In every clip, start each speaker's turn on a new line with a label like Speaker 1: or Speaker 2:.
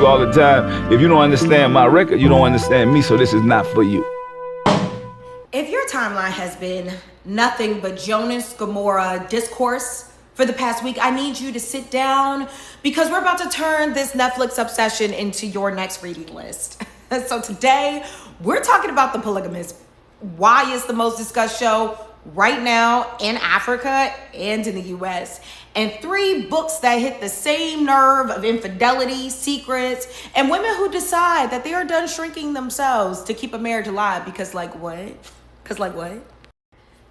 Speaker 1: all the time. If you don't understand my record, you don't understand me, so this is not for you.
Speaker 2: If your timeline has been nothing but Jonasi Gomora discourse for the past week, I need you to sit down because we're about to turn this Netflix obsession into your next reading list. So today, we're talking about The Polygamist, why it's the most discussed show right now in Africa and in the US, and 3 books that hit the same nerve of infidelity, secrets, and women who decide that they are done shrinking themselves to keep a marriage alive because like what?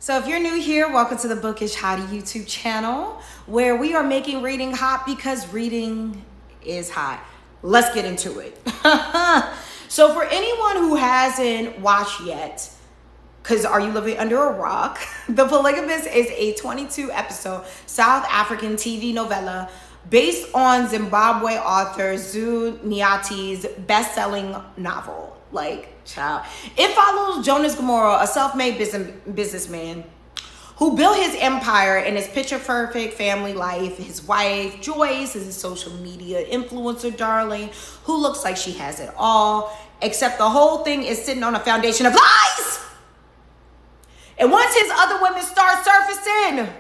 Speaker 2: So if you're new here, welcome to the Bookish Hottie YouTube channel, where we are making reading hot because reading is hot. Let's get into it. So for anyone who hasn't watched yet, because are you living under a rock? The Polygamist is a 22 episode South African TV novella based on Zimbabwe author Adzo Nyati's best-selling novel. Like, child. It follows Jonasi Gomora, a self-made businessman who built his empire and his picture-perfect family life. His wife, Joyce, is a social media influencer darling who looks like she has it all, except the whole thing is sitting on a foundation of lies. And once his other women start surfacing,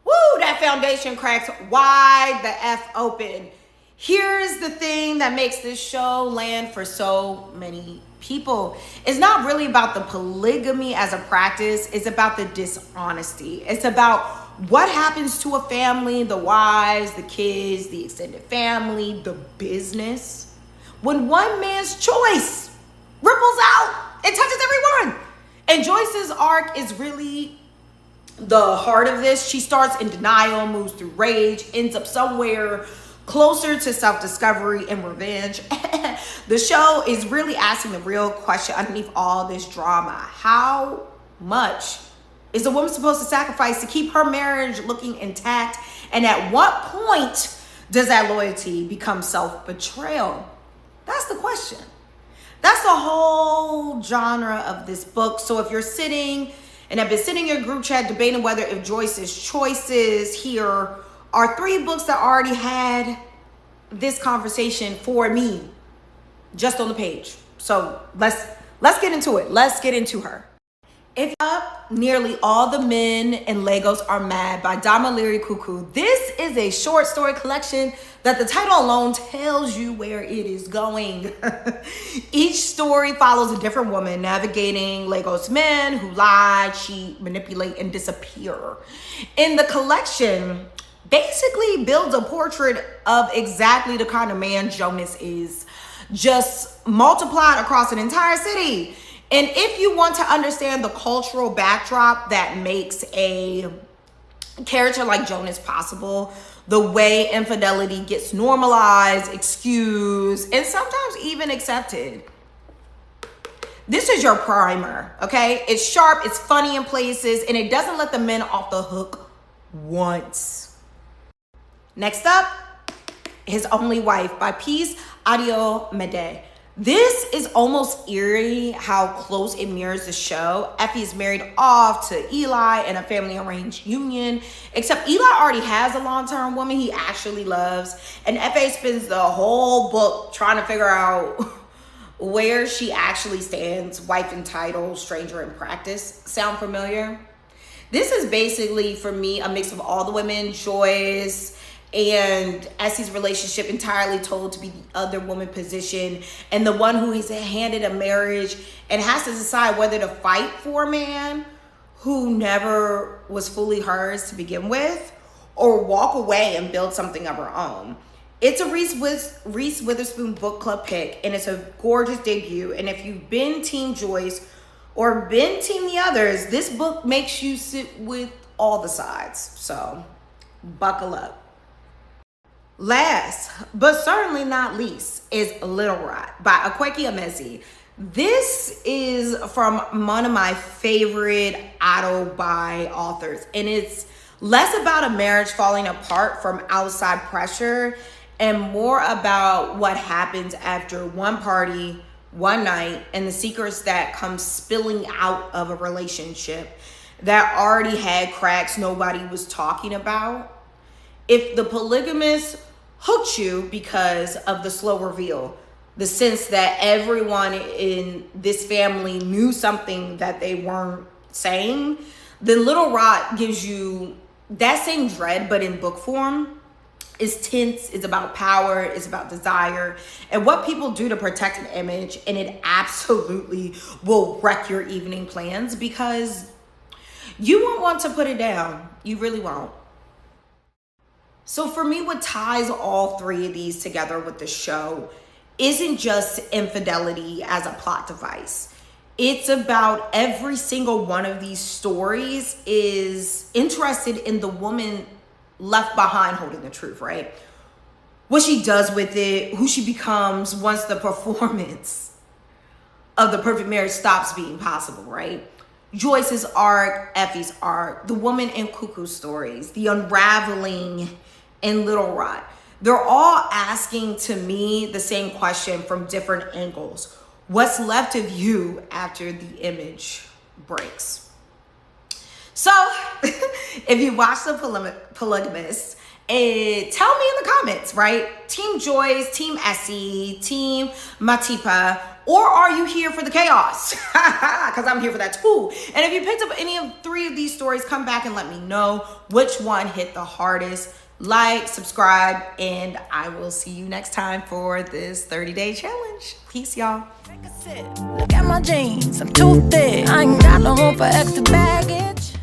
Speaker 2: woo, that foundation cracks wide the F open. Here's the thing that makes this show land for so many people. It's not really about the polygamy as a practice. It's about the dishonesty. It's about what happens to a family, the wives, the kids, the extended family, the business, when one man's choice ripples out and touches everyone. And Joyce's arc is really the heart of this. She starts in denial, moves through rage, ends up somewhere closer to self-discovery and revenge. The show is really asking the real question underneath all this drama. How much is a woman supposed to sacrifice to keep her marriage looking intact? And at what point does that loyalty become self-betrayal? That's the question. That's the whole genre of this book. So if you're sitting and have been sitting in your group chat debating whether if Joyce's choices here are 3 books that already had this conversation for me just on the page. So let's get into it. Let's get into her. If up, nearly all the men in Lagos are mad by Damilare Kuku. This is a short story collection that the title alone tells you where it is going. Each story follows a different woman navigating Lagos men who lie, cheat, manipulate, and disappear. In the collection, basically builds a portrait of exactly the kind of man Jonasi is, just multiplied across an entire city. And if you want to understand the cultural backdrop that makes a character like Jonasi possible, the way infidelity gets normalized, excused, and sometimes even accepted, this is your primer, okay? It's sharp, it's funny in places, and it doesn't let the men off the hook once. Next up, His Only Wife by Adzo Medie. This is almost eerie how close it mirrors the show. Effie is married off to Eli in a family arranged union, except Eli already has a long-term woman he actually loves, and Effie spends the whole book trying to figure out where she actually stands. Wife in title, stranger in practice. Sound familiar? This is basically, for me, a mix of all the women, Joyce and Essie's relationship entirely told to be the other woman position, and the one who is handed a marriage and has to decide whether to fight for a man who never was fully hers to begin with, or walk away and build something of her own. It's a Reese Witherspoon book club pick, and it's a gorgeous debut. And if you've been Team Joyce or been Team the others, this book makes you sit with all the sides. So buckle up. Last, but certainly not least, is Little Rat by Akwaeke Emezi. This is from one of my favorite Adzo by authors, and it's less about a marriage falling apart from outside pressure and more about what happens after one party, one night, and the secrets that come spilling out of a relationship that already had cracks nobody was talking about. If The Polygamist hooked you because of the slow reveal. The sense that everyone in this family knew something that they weren't saying. Then Little Rock gives you that same dread, but in book form. It's tense, it's about power, it's about desire, and what people do to protect an image, and it absolutely will wreck your evening plans because you won't want to put it down. You really won't. So for me, what ties all three of these together with the show isn't just infidelity as a plot device. It's about every single one of these stories is interested in the woman left behind holding the truth, right? What she does with it, who she becomes once the performance of the perfect marriage stops being possible, right? Joyce's arc, Effie's arc, the woman in Kuku's stories, the unraveling in Little Rock. They're all asking to me the same question from different angles. What's left of you after the image breaks? So, if you watch The Polygamist, tell me in the comments, right? Team Joyce, Team Essie, Team Matipa, or are you here for the chaos? Because I'm here for that too. And if you picked up any of three of these stories, come back and let me know which one hit the hardest. Like, subscribe, and I will see you next time for this 30-day challenge. Peace, y'all.
Speaker 3: Take a sip. Look at my jeans, I'm too thick. I ain't got no room for extra baggage.